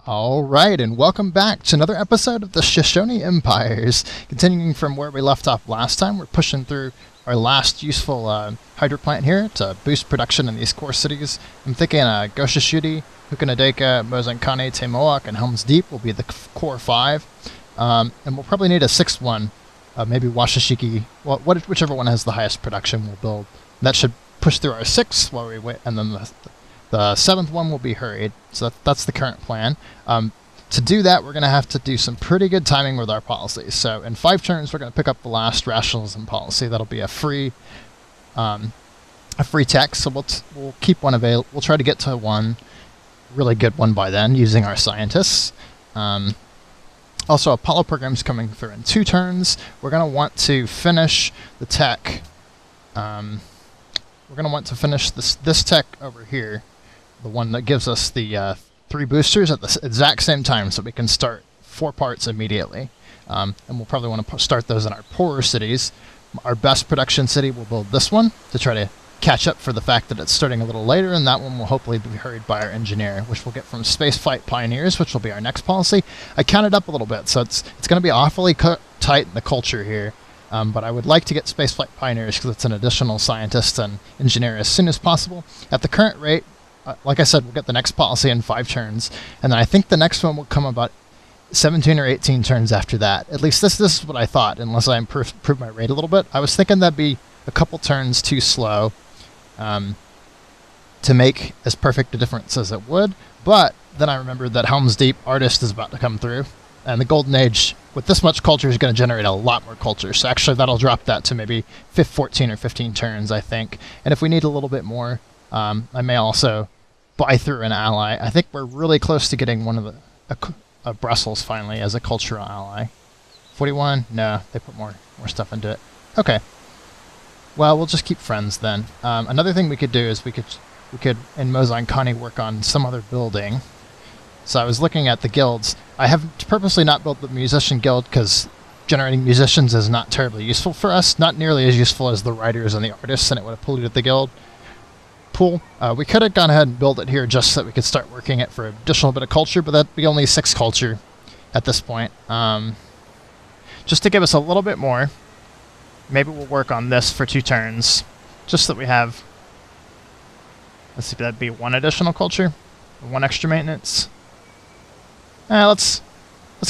All right, and welcome back to another episode of the Shoshone Empires. Continuing from where we left off last time, we're pushing through our last useful hydro plant here to boost production in these core cities. I'm thinking Shoshone, Hukanadeka, Mozankane, Temoak, and Helm's Deep will be the core 5. And we'll probably need a 6th one, maybe Washashiki. Well, whichever one has the highest production we'll build. That should push through our 6 while we wait, and then the 7th one will be hurried, so that's the current plan. To do that, we're going to have to do some pretty good timing with our policies. So in 5 turns, we're going to pick up the last rationalism policy. That'll be a free tech, so we'll keep one available. We'll try to get to one really good one by then using our scientists. Also, Apollo program's coming through in 2 turns. We're going to want to finish the tech. We're going to want to finish this tech over here. The one that gives us the 3 boosters at the exact same time so we can start 4 parts immediately. And we'll probably want to start those in our poorer cities. Our best production city will build this one to try to catch up for the fact that it's starting a little later, and that one will hopefully be hurried by our engineer, which we'll get from Spaceflight Pioneers, which will be our next policy. I counted up a little bit, so it's going to be awfully tight in the culture here. But I would like to get Spaceflight Pioneers because it's an additional scientist and engineer as soon as possible. At the current rate, like I said, we'll get the next policy in 5 turns, and then I think the next one will come about 17 or 18 turns after that. At least this is what I thought, unless I improve my rate a little bit. I was thinking that'd be a couple turns too slow to make as perfect a difference as it would, but then I remembered that Helm's Deep Artist is about to come through, and the Golden Age, with this much culture, is going to generate a lot more culture. So actually that'll drop that to maybe 14 or 15 turns, I think. And if we need a little bit more, I may also buy through an ally. I think we're really close to getting one of the Brussels finally as a cultural ally. 41? No, they put more stuff into it. Okay. Well, we'll just keep friends then. Another thing we could do is we could in Mozankane work on some other building. So I was looking at the guilds. I have purposely not built the musician guild because generating musicians is not terribly useful for us. Not nearly as useful as the writers and the artists, and it would have polluted the guild pool. We could have gone ahead and built it here just so that we could start working it for additional bit of culture, but that'd be only 6 culture at this point. Just to give us a little bit more, maybe we'll work on this for 2 turns, just so that we have, let's see, that'd be 1 additional culture, 1 extra maintenance. Let's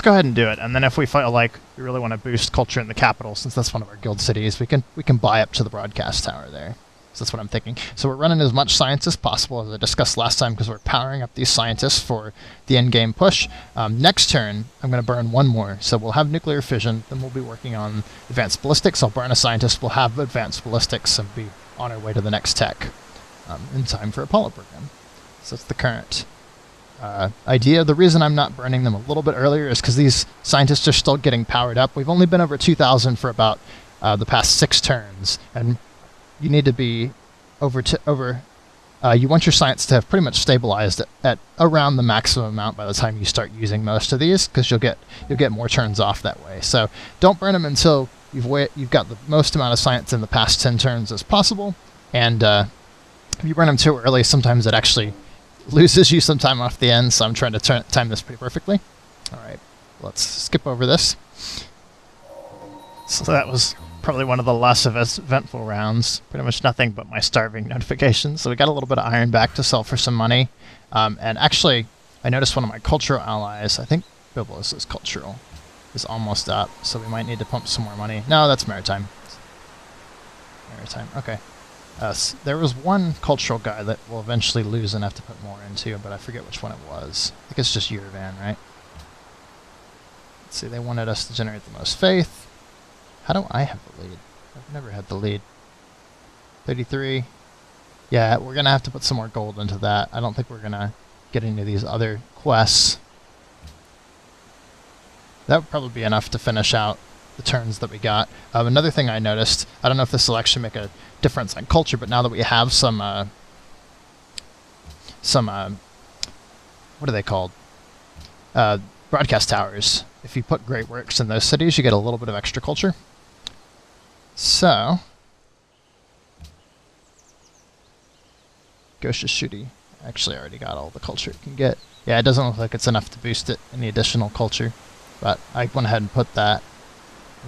go ahead and do it, and then if we feel like we really want to boost culture in the capital, since that's one of our guild cities, we can buy up to the broadcast tower there. So that's what I'm thinking. So we're running as much science as possible, as I discussed last time, because we're powering up these scientists for the end-game push. Next turn, I'm going to burn 1 more. So we'll have nuclear fission, then we'll be working on advanced ballistics. I'll burn a scientist, we'll have advanced ballistics, and be on our way to the next tech in time for Apollo program. So that's the current idea. The reason I'm not burning them a little bit earlier is because these scientists are still getting powered up. We've only been over 2,000 for about the past 6 turns, and you need to be you want your science to have pretty much stabilized at around the maximum amount by the time you start using most of these, because you'll get more turns off that way. So don't burn them until you've got the most amount of science in the past 10 turns as possible, and if you burn them too early, sometimes it actually loses you some time off the end, so I'm trying to time this pretty perfectly. Alright, let's skip over this. So that was probably one of the less eventful rounds. Pretty much nothing but my starving notifications. So we got a little bit of iron back to sell for some money. And actually, I noticed one of my cultural allies, I think Biblos is cultural, is almost up. So we might need to pump some more money. No, that's maritime. Maritime, okay. There was one cultural guy that we'll eventually lose and have to put more into, but I forget which one it was. I think it's just Yerevan, right? Let's see, they wanted us to generate the most faith. How do I have the lead? I've never had the lead. 33. Yeah, we're going to have to put some more gold into that. I don't think we're going to get any of these other quests. That would probably be enough to finish out the turns that we got. Another thing I noticed, I don't know if this will actually make a difference on culture, but now that we have some what are they called? Broadcast towers. If you put great works in those cities, you get a little bit of extra culture. So, Shoshone. Actually, I already got all the culture it can get. Yeah, it doesn't look like it's enough to boost it any additional culture, but I went ahead and put that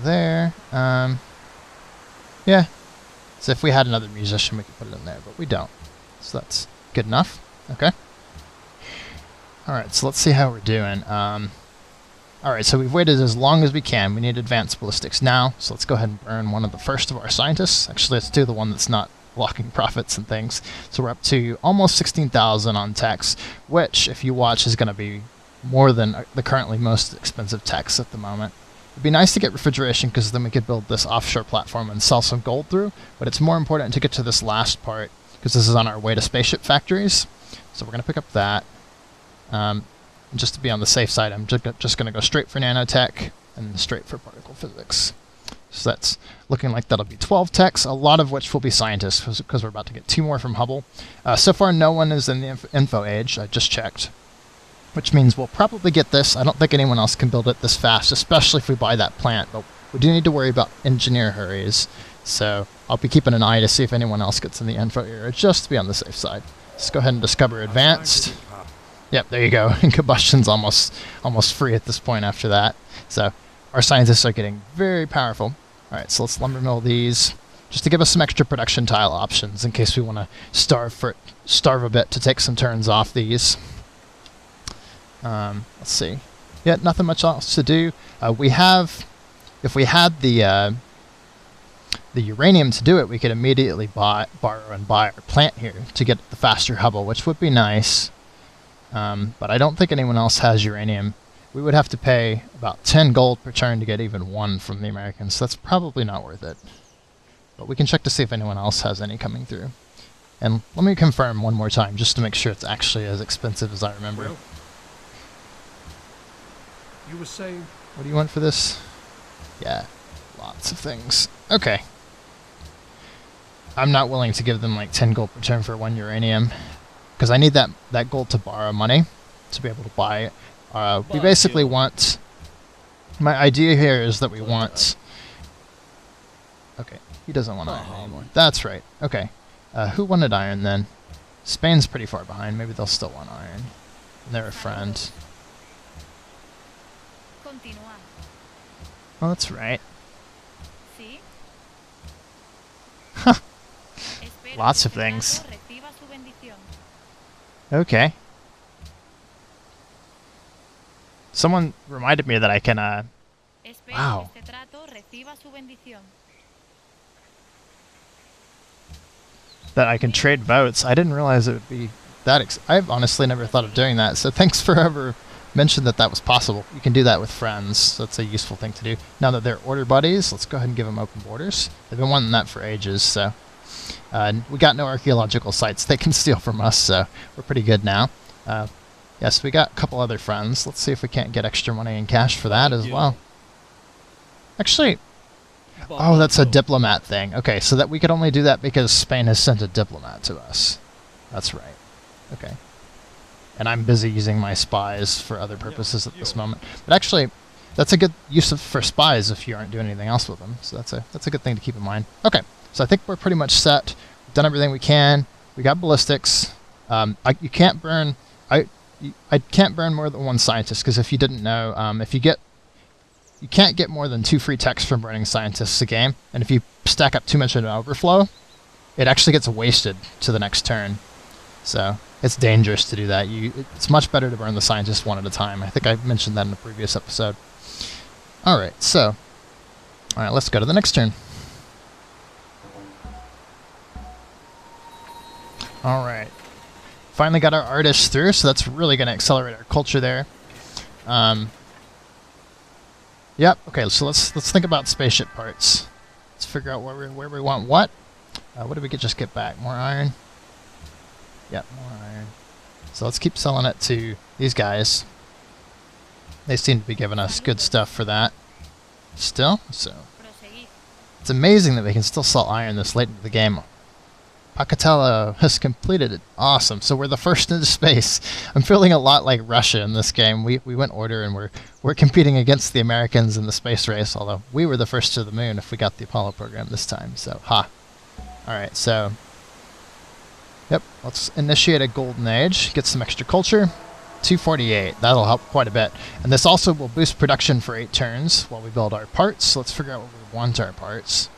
there. Yeah, so if we had another musician, we could put it in there, but we don't. So that's good enough. Okay. Alright, so let's see how we're doing. Alright, so we've waited as long as we can. We need advanced ballistics now, so let's go ahead and burn one of the first of our scientists. Actually, let's do the one that's not blocking profits and things. So we're up to almost 16,000 on techs, which, if you watch, is going to be more than the currently most expensive techs at the moment. It'd be nice to get refrigeration because then we could build this offshore platform and sell some gold through, but it's more important to get to this last part because this is on our way to spaceship factories. So we're going to pick up that. Just to be on the safe side, I'm just going to go straight for nanotech and straight for particle physics. So that's looking like that'll be 12 techs, a lot of which will be scientists because we're about to get 2 more from Hubble. So far, no one is in the info age. I just checked, which means we'll probably get this. I don't think anyone else can build it this fast, especially if we buy that plant, but we do need to worry about engineer hurries. So I'll be keeping an eye to see if anyone else gets in the info era, just to be on the safe side. Let's go ahead and discover advanced. Yep, there you go. And combustion's almost free at this point after that. So our scientists are getting very powerful. All right, so let's lumber mill these just to give us some extra production tile options in case we want to starve a bit to take some turns off these. Let's see. Yeah, nothing much else to do. If we had the uranium to do it, we could immediately borrow and buy our plant here to get the faster Hubble, which would be nice. But I don't think anyone else has uranium. We would have to pay about 10 gold per turn to get even 1 from the Americans, so that's probably not worth it. But we can check to see if anyone else has any coming through. And let me confirm one more time, just to make sure it's actually as expensive as I remember. Well, you were saying... What do you want for this? Yeah, lots of things. Okay. I'm not willing to give them like 10 gold per turn for 1 uranium, because I need that gold to borrow money to be able to buy it. We basically want... My idea here is that we want... Okay, he doesn't want iron anymore. That's right. Okay. Who wanted iron then? Spain's pretty far behind. Maybe they'll still want iron. And they're a friend. Oh, that's right. Huh. Lots of things. Okay. Someone reminded me that I can, wow. That I can trade votes. I didn't realize it would be that I've honestly never thought of doing that, so thanks for whoever mentioned that was possible. You can do that with friends, so that's a useful thing to do. Now that they're order buddies, let's go ahead and give them open borders. They've been wanting that for ages, so... we got no archaeological sites they can steal from us, so we're pretty good now. Yes, we got a couple other friends. Let's see if we can't get extra money in cash for that as well. Actually, oh, that's a diplomat thing. Okay, so that we could only do that because Spain has sent a diplomat to us. That's right. Okay. And I'm busy using my spies for other purposes at this moment. But actually, that's a good use for spies if you aren't doing anything else with them. So that's a good thing to keep in mind. Okay, so I think we're pretty much set. We've done everything we can. We got ballistics. You can't burn... I can't burn more than 1 scientist because if you didn't know, you can't get more than 2 free techs from burning scientists a game, and if you stack up too much of an overflow, it actually gets wasted to the next turn. So it's dangerous to do that. It's much better to burn the scientists 1 at a time. I think I mentioned that in a previous episode. Alright, so... Alright, let's go to the next turn. Alright. Finally got our artists through, so that's really going to accelerate our culture there. Yep, okay, so let's think about spaceship parts. Let's figure out where we want what. What did we just get back? More iron? Yep, more iron. So let's keep selling it to these guys. They seem to be giving us good stuff for that. Still, so... It's amazing that we can still sell iron this late into the game. Pocatello has completed it. Awesome. So we're the first into space. I'm feeling a lot like Russia in this game. We went order and we're competing against the Americans in the space race, although we were the first to the moon if we got the Apollo program this time. So, ha. Alright, so... Yep, let's initiate a golden age, get some extra culture, 248. That'll help quite a bit. And this also will boost production for 8 turns while we build our parts. So let's figure out what we want our parts.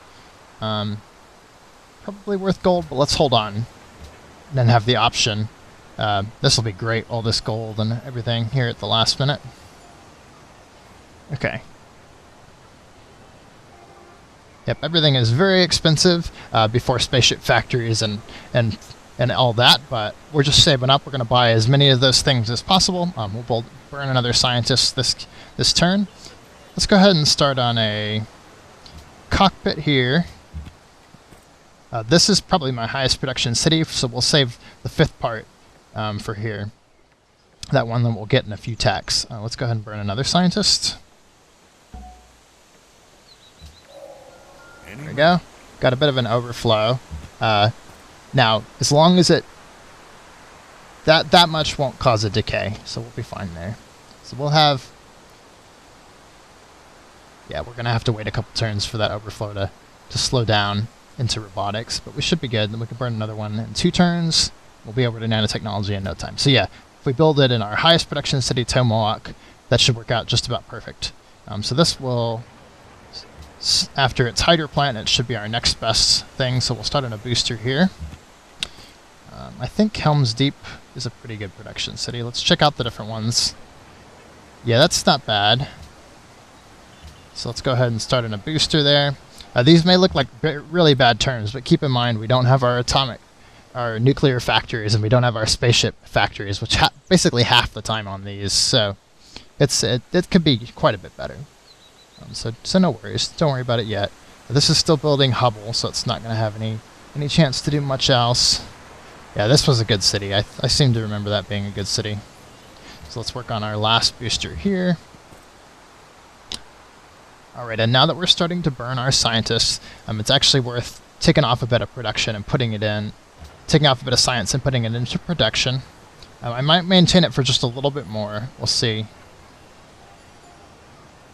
Probably worth gold, but let's hold on. And then have the option. This will be great, all this gold and everything here at the last minute. Okay. Yep, everything is very expensive before spaceship factories and all that, but we're just saving up. We're going to buy as many of those things as possible. We'll burn another scientist this turn. Let's go ahead and start on a cockpit here. This is probably my highest production city, so we'll save the 5th part for here. That one that we'll get in a few tacks. Let's go ahead and burn another scientist. There we go. Got a bit of an overflow. Now, as long as that much won't cause a decay, so we'll be fine there. So we'll have... Yeah, we're going to have to wait a couple turns for that overflow to slow down into robotics, but we should be good. Then we can burn another one in 2 turns. We'll be over to nanotechnology in no time. So yeah, if we build it in our highest production city, Tomahawk, that should work out just about perfect. So this will... After its hydro plant, it should be our next best thing, so we'll start on a booster here. I think Helm's Deep is a pretty good production city. Let's check out the different ones. Yeah, that's not bad. So let's go ahead and start on a booster there. These may look like really bad terms, but keep in mind we don't have our nuclear factories, and we don't have our spaceship factories, which basically half the time on these, so it could be quite a bit better. So no worries. Don't worry about it yet. This is still building Hubble, so it's not going to have any chance to do much else. Yeah, this was a good city. I seem to remember that being a good city. So let's work on our last booster here. Alright, and now that we're starting to burn our scientists, it's actually worth taking off a bit of production and taking off a bit of science and putting it into production. I might maintain it for just a little bit more. We'll see.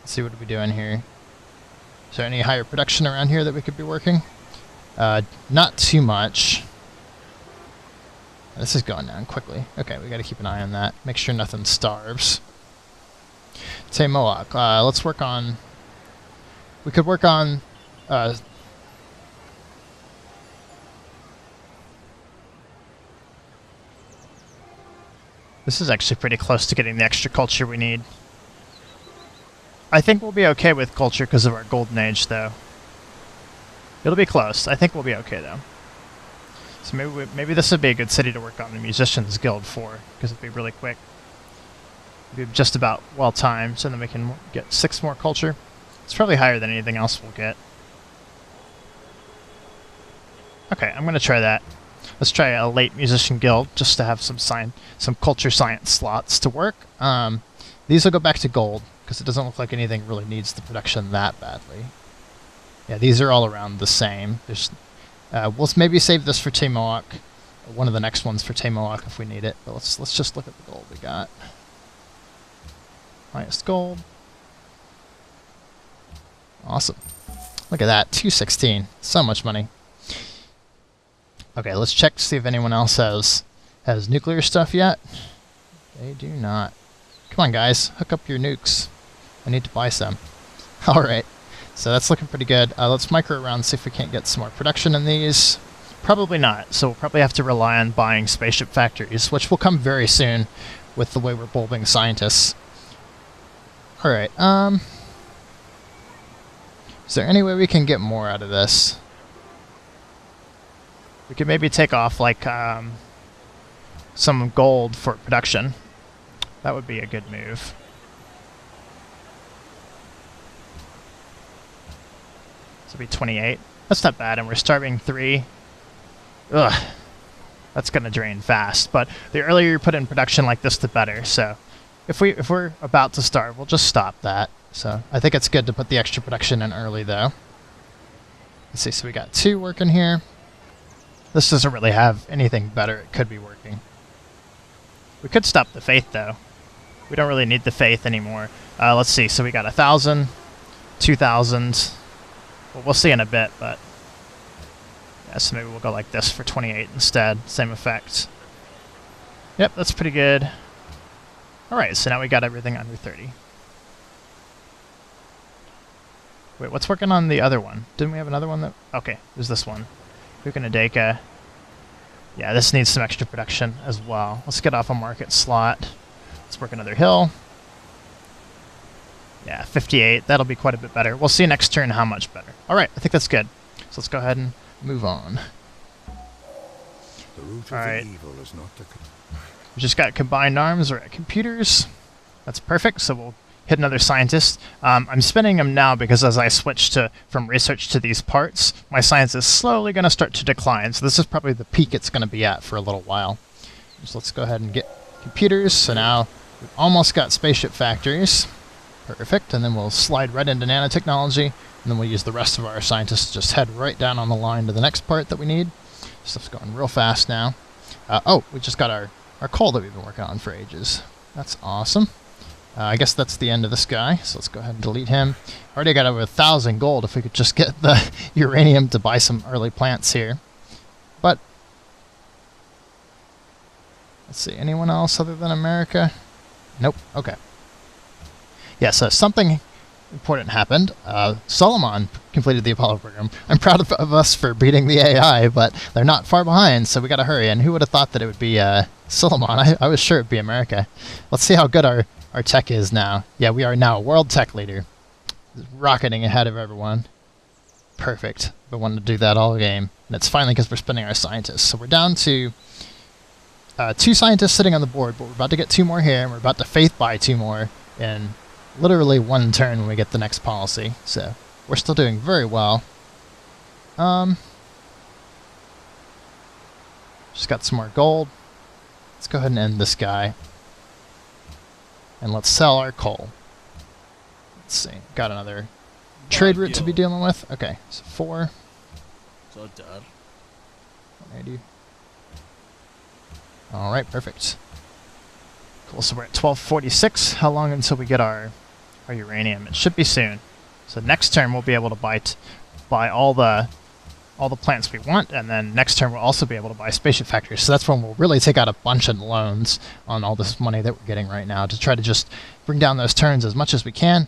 Let's see what we're doing here. Is there any higher production around here that we could be working? Not too much. This is going down quickly. Okay, we got to keep an eye on that. Make sure nothing starves. Mohawk. Let's work on... We could work on... This is actually pretty close to getting the extra culture we need. I think we'll be okay with culture because of our golden age, though. It'll be close. I think we'll be okay, though. So maybe this would be a good city to work on the Musicians Guild for, because it'd be really quick. It'd be just about well-timed, so then we can get 6 more culture. It's probably higher than anything else we'll get. Okay, I'm going to try that. Let's try a late Musician Guild, just to have some culture science slots to work. These will go back to gold, because it doesn't look like anything really needs the production that badly. Yeah, these are all around the same. We'll maybe save this for Tomahawk, one of the next ones for Tomahawk if we need it. But let's just look at the gold we got. Highest gold. Awesome. Look at that, 216. So much money. Okay, let's check to see if anyone else has nuclear stuff yet. They do not. Come on, guys, hook up your nukes. I need to buy some. All right. So that's looking pretty good. Let's micro around and see if we can't get some more production in these. Probably not, so we'll probably have to rely on buying spaceship factories, which will come very soon with the way we're bulbing scientists. Alright, is there any way we can get more out of this? We could maybe take off, like, some gold for production. That would be a good move. This will be 28. That's not bad, and we're starving 3. Ugh. That's going to drain fast, but the earlier you put in production like this, the better. So if we're about to starve, we'll just stop that. So I think it's good to put the extra production in early, though. Let's see, so we got 2 working here. This doesn't really have anything better it could be working. We could stop the faith, though. We don't really need the faith anymore. Let's see, so we got 1,000, 2,000... Well, we'll see in a bit, but... Yeah, so maybe we'll go like this for 28 instead. Same effect. Yep, that's pretty good. Alright, so now we got everything under 30. Wait, what's working on the other one? Didn't we have another one that... Okay, there's this one. Pangaea. Yeah, this needs some extra production as well. Let's get off a market slot. Let's work another hill. Yeah, 58. That'll be quite a bit better. We'll see next turn how much better. Alright, I think that's good. So let's go ahead and move on. Alright. We just got combined arms. We're at computers. That's perfect, so we'll hit another scientist. I'm spinning him now because as I switch from research to these parts, my science is slowly going to start to decline. So this is probably the peak it's going to be at for a little while. So let's go ahead and get computers. So now we've almost got spaceship factories. Perfect. And then we'll slide right into nanotechnology. And then we'll use the rest of our scientists to just head right down on the line to the next part that we need. Stuff's going real fast now. Oh, we just got our coal that we've been working on for ages. That's awesome. I guess that's the end of this guy, so let's go ahead and delete him. Already got over 1,000 gold if we could just get the uranium to buy some early plants here. But, let's see, anyone else other than America? Nope, okay. Yeah, so something important happened. Solomon completed the Apollo program. I'm proud of us for beating the AI, but they're not far behind, so we gotta hurry. And who would have thought that it would be Solomon? I was sure it'd be America. Let's see how good our tech is now. Yeah, we are now a world tech leader. Rocketing ahead of everyone. Perfect. We wanted to do that all game. And it's finally because we're spending our scientists. So we're down to 2 scientists sitting on the board, but we're about to get 2 more here, and we're about to faith buy 2 more in literally 1 turn when we get the next policy. So we're still doing very well. Just got some more gold. Let's go ahead and end this guy. And let's sell our coal. Let's see. Got another trade route to be dealing with. Okay, so 4. So done. 180. Alright, perfect. Cool, so we're at 1246. How long until we get our uranium? It should be soon. So next turn we'll be able to buy all the plants we want, and then next turn we'll also be able to buy spaceship factories. So that's when we'll really take out a bunch of loans on all this money that we're getting right now to try to just bring down those turns as much as we can.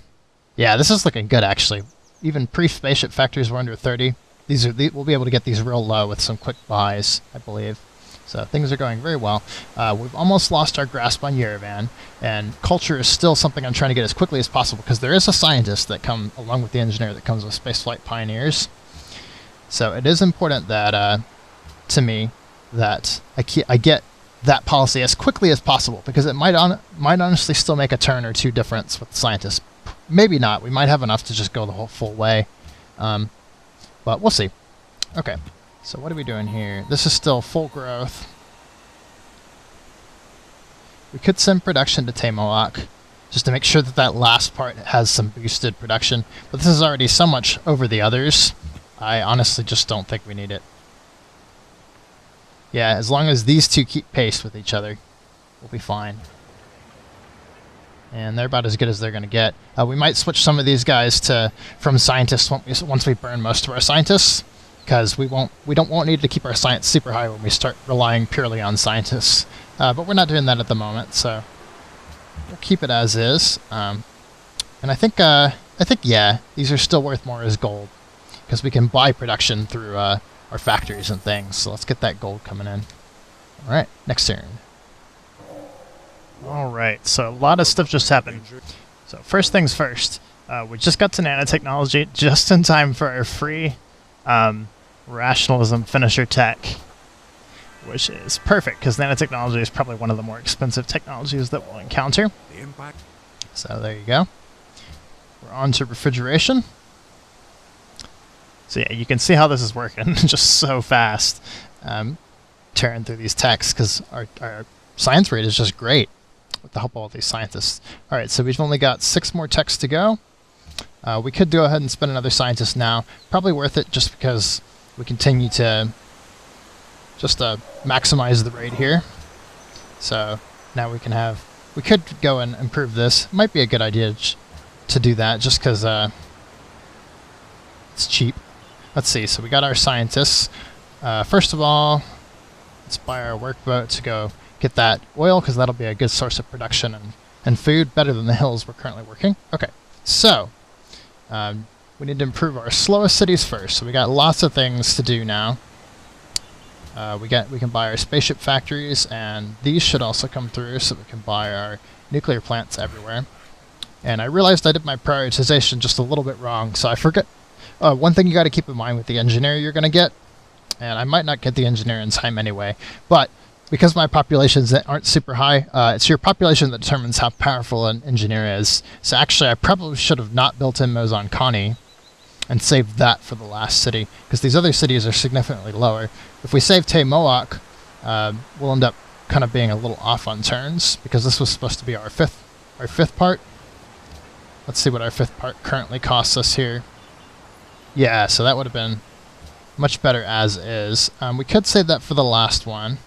Yeah, this is looking good actually. Even pre-spaceship factories were under 30. We'll be able to get these real low with some quick buys, I believe. So things are going very well. We've almost lost our grasp on Yerevan, and culture is still something I'm trying to get as quickly as possible because there is a scientist that comes along with the engineer that comes with spaceflight pioneers. So it is important that, to me, that I get that policy as quickly as possible because it might honestly still make a turn or 2 difference with the scientists. Maybe not. We might have enough to just go the whole full way, but we'll see. Okay, so what are we doing here? This is still full growth. We could send production to Tamoak just to make sure that that last part has some boosted production, but this is already so much over the others. I honestly just don't think we need it. Yeah, as long as these 2 keep pace with each other, we'll be fine. And they're about as good as they're going to get. We might switch some of these guys from scientists once we burn most of our scientists, because we won't need to keep our science super high when we start relying purely on scientists. But we're not doing that at the moment, so we'll keep it as is. And I think yeah, these are still worth more as gold, because we can buy production through our factories and things. So let's get that gold coming in. All right, next turn. All right, so a lot of stuff just happened. So first things first, we just got to nanotechnology just in time for our free rationalism finisher tech, which is perfect because nanotechnology is probably one of the more expensive technologies that we'll encounter. So there you go. We're on to refrigeration. So yeah, you can see how this is working just so fast. Tearing through these techs because our science rate is just great with the help of all these scientists. Alright, so we've only got 6 more techs to go. We could go ahead and spend another scientist now. Probably worth it just because we continue to just maximize the rate here. So now we could go and improve this. Might be a good idea to do that just because it's cheap. Let's see, so we got our scientists. First of all, let's buy our workboat to go get that oil because that'll be a good source of production and And food, better than the hills we're currently working. Okay, so we need to improve our slowest cities first. So we got lots of things to do now. We can buy our spaceship factories, and these should also come through, so we can buy our nuclear plants everywhere. And I realized I did my prioritization just a little bit wrong, so I forget. One thing you got to keep in mind with the engineer you're going to get, and I might not get the engineer in time anyway, but because my populations aren't super high, it's your population that determines how powerful an engineer is. So actually, I probably should have not built in Mozon Kani and saved that for the last city, because these other cities are significantly lower. If we save Te Moak, we'll end up kind of being a little off on turns, because this was supposed to be our fifth part. Let's see what our fifth part currently costs us here. Yeah, so that would have been much better as is. We could save that for the last one.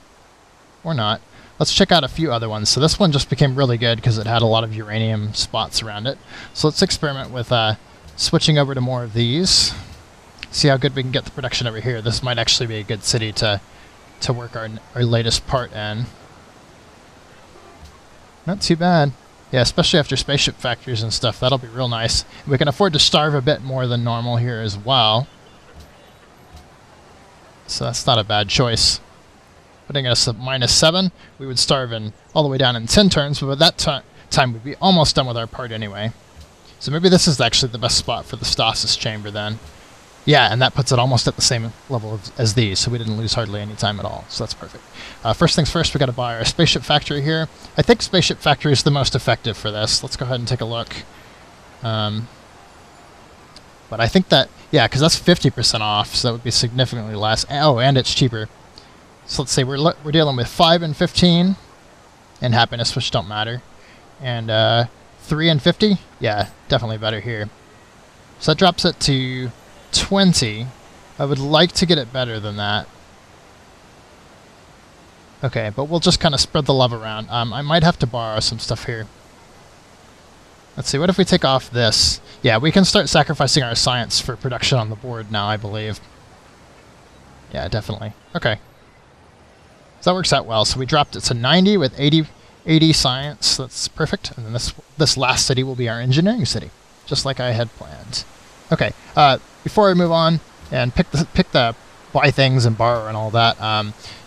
Or not. Let's check out a few other ones. So this one just became really good because it had a lot of uranium spots around it. So let's experiment with switching over to more of these. See how good we can get the production over here. This might actually be a good city to work our latest part in. Not too bad. Yeah, especially after spaceship factories and stuff. That'll be real nice. We can afford to starve a bit more than normal here as well. So that's not a bad choice. Putting us at -7, we would starve in all the way down in 10 turns, but by that time we'd be almost done with our part anyway. So maybe this is actually the best spot for the stasis chamber then. Yeah, and that puts it almost at the same level as these, so we didn't lose hardly any time at all, so that's perfect. First things first, we got to buy our spaceship factory here. I think spaceship factory is the most effective for this. Let's go ahead and take a look. But I think that, yeah, because that's 50% off, so that would be significantly less. Oh, and it's cheaper. So let's say we're dealing with 5 and 15 and happiness, which don't matter. And 3 and 50? Yeah, definitely better here. So that drops it to 20. I would like to get it better than that. Okay, but we'll just kind of spread the love around. I might have to borrow some stuff here. Let's see, what if we take off this? Yeah, we can start sacrificing our science for production on the board now, I believe. Yeah, definitely. Okay. So that works out well. So we dropped it to 90 with 80 science. That's perfect. And then this last city will be our engineering city, just like I had planned. Okay. Before I move on and pick the buy things and borrow and all that,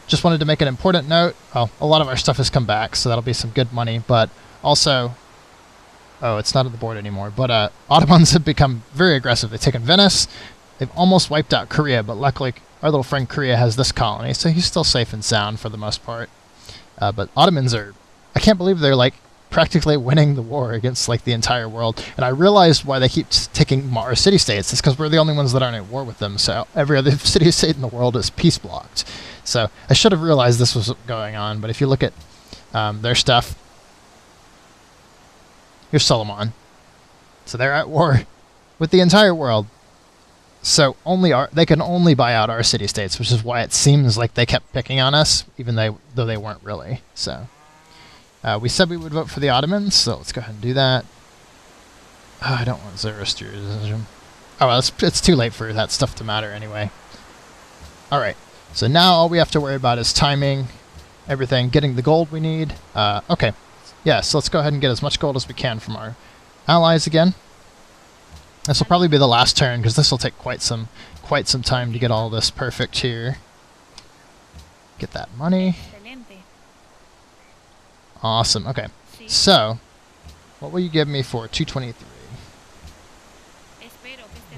just wanted to make an important note. Well, a lot of our stuff has come back, so that'll be some good money. But also, oh, it's not on the board anymore. But Ottomans have become very aggressive. They've taken Venice. They've almost wiped out Korea, but luckily our little friend Korea has this colony, so he's still safe and sound for the most part. But Ottomans are, I can't believe they're like practically winning the war against like the entire world. And I realized why they keep taking our city-states. It's because we're the only ones that aren't at war with them, so every other city-state in the world is peace-blocked. So I should have realized this was going on, but if you look at their stuff, here's Solomon. So they're at war with the entire world. So they can only buy out our city-states, which is why it seems like they kept picking on us, even though they weren't really. So we said we would vote for the Ottomans, so let's go ahead and do that. Oh, I don't want Zoroastrianism. Oh, well, it's too late for that stuff to matter anyway. All right, so now all we have to worry about is timing, everything, getting the gold we need. Okay, yeah, so let's go ahead and get as much gold as we can from our allies again. This will probably be the last turn, because this will take quite some time to get all this perfect here. Get that money. Awesome. Okay. So, what will you give me for 223?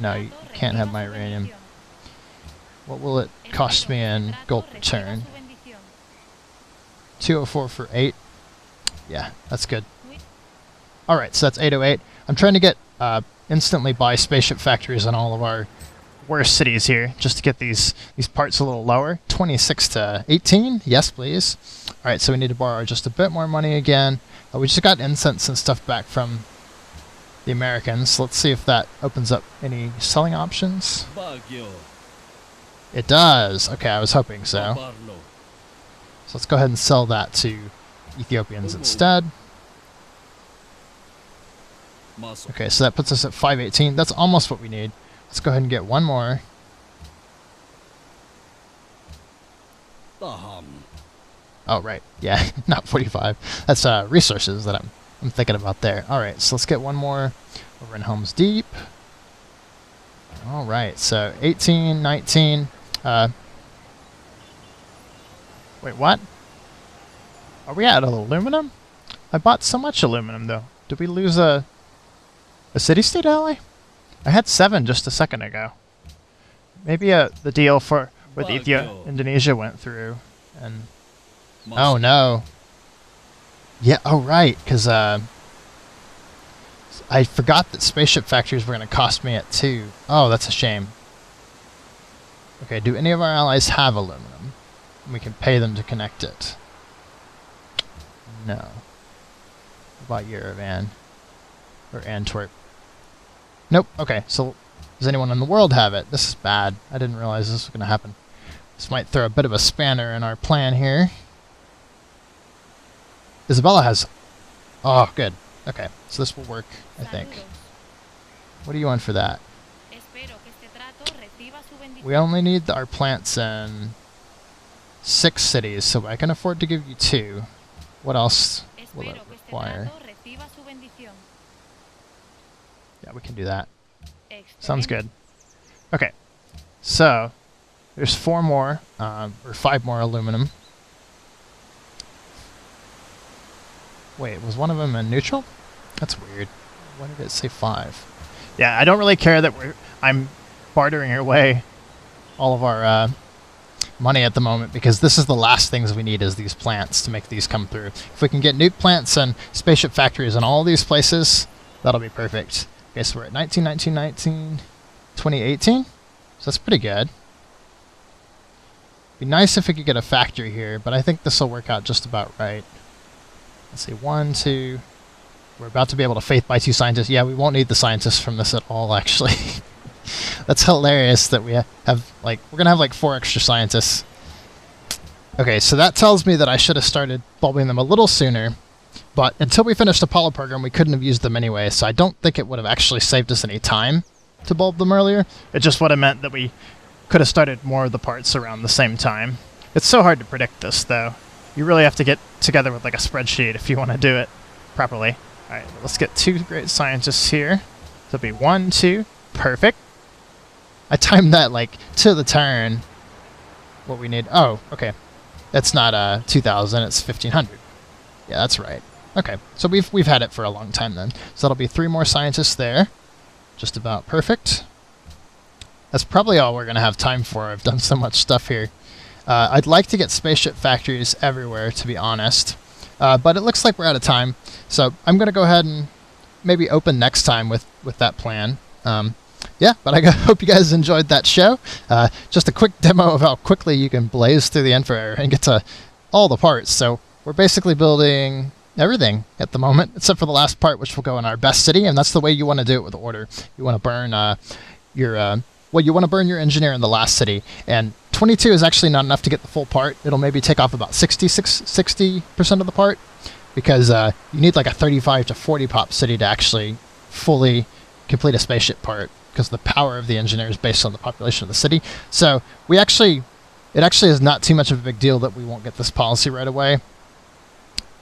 No, you can't have my uranium. What will it cost me in gold return? 204 for 8. Yeah, that's good. Alright, so that's 808. I'm trying to get instantly buy spaceship factories on all of our worst cities here, just to get these parts a little lower. 26 to 18? Yes, please. Alright, so we need to borrow just a bit more money again. We just got incense and stuff back from the Americans. Let's see if that opens up any selling options. It does. Okay, I was hoping so. So let's go ahead and sell that to Ethiopians instead. Okay, so that puts us at 518. That's almost what we need. Let's go ahead and get one more. Oh, right. Yeah, not 45. That's resources that I'm thinking about there. All right, so let's get one more over in Helm's Deep. All right, so 18, 19. Wait, what? Are we out of aluminum? I bought so much aluminum, though. Did we lose a city-state ally? I had 7 just a second ago. Maybe the deal for with Indonesia went through, and oh no. Yeah. Oh right, because I forgot that spaceship factories were going to cost me at 2. Oh, that's a shame. Okay. Do any of our allies have aluminum? We can pay them to connect it. No. What about Yerevan or Antwerp? Nope. Okay. So. Does anyone in the world have it? This is bad. I didn't realize this was going to happen. This might throw a bit of a spanner in our plan here. Isabella has... Oh, good. Okay, so this will work, I think. What do you want for that? We only need our plants in 6 cities, so I can afford to give you 2. What else will it require? Yeah, we can do that. Sounds good. Okay, so there's 4 more, or 5 more aluminum. Wait, was one of them in neutral? That's weird. Why did it say 5? Yeah, I don't really care that I'm bartering away all of our money at the moment, because this is the last things we need is these plants to make these come through. If we can get nuke plants and spaceship factories in all these places, that'll be perfect. Okay, so we're at 19, 19, 19, 2018. So that's pretty good. Be nice if we could get a factory here, but I think this will work out just about right. Let's see, 1, 2. We're about to be able to faith by 2 scientists. Yeah, we won't need the scientists from this at all, actually. That's hilarious that we have, like, we're going to have like 4 extra scientists. Okay, so that tells me that I should have started bulbing them a little sooner. But until we finished the Apollo program, we couldn't have used them anyway, so I don't think it would have actually saved us any time to bulb them earlier. It just would have meant that we could have started more of the parts around the same time. It's so hard to predict this, though. You really have to get together with like a spreadsheet if you want to do it properly. Alright, let's get 2 great scientists here. So it'll be 1, 2. Perfect. I timed that like to the turn. What we need. Oh, okay. It's not 2,000, it's 1,500. Yeah, that's right. Okay, so we've had it for a long time then. So that'll be 3 more scientists there. Just about perfect. That's probably all we're going to have time for. I've done so much stuff here. I'd like to get spaceship factories everywhere, to be honest. But it looks like we're out of time. So I'm going to go ahead and maybe open next time with that plan. Yeah, but I hope you guys enjoyed that show. Just a quick demo of how quickly you can blaze through the infrared and get to all the parts. So we're basically building everything at the moment, except for the last part, which will go in our best city, and that's the way you want to do it with order. You want to burn you want to burn your engineer in the last city, and 22 is actually not enough to get the full part. It'll maybe take off about 60% of the part, because you need like a 35 to 40 pop city to actually fully complete a spaceship part, because the power of the engineer is based on the population of the city. So it actually is not too much of a big deal that we won't get this policy right away,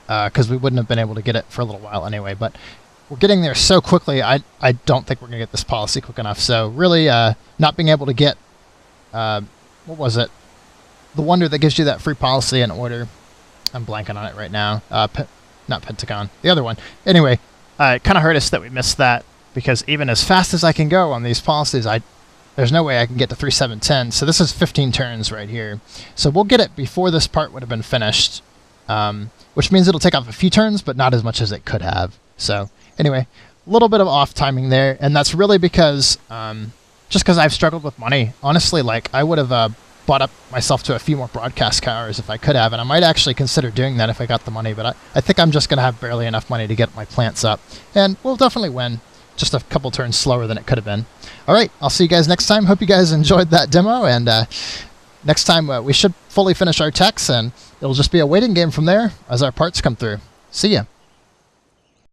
because we wouldn't have been able to get it for a little while anyway. But we're getting there so quickly, I don't think we're going to get this policy quick enough. So really, not being able to get, what was it? The wonder that gives you that free policy and order. I'm blanking on it right now. Not Pentagon, the other one. Anyway, it kind of hurt us that we missed that, because even as fast as I can go on these policies, there's no way I can get to 3710. So this is 15 turns right here. So we'll get it before this part would have been finished, which means it'll take off a few turns, but not as much as it could have. So anyway, a little bit of off timing there, and that's really because just because I've struggled with money. Honestly, like I would have bought up myself to a few more broadcast hours if I could have, and I might actually consider doing that if I got the money, but I think I'm just going to have barely enough money to get my plants up, and we'll definitely win. Just a couple turns slower than it could have been. All right, I'll see you guys next time. Hope you guys enjoyed that demo, and next time we should fully finish our techs, and it'll just be a waiting game from there as our parts come through. See ya.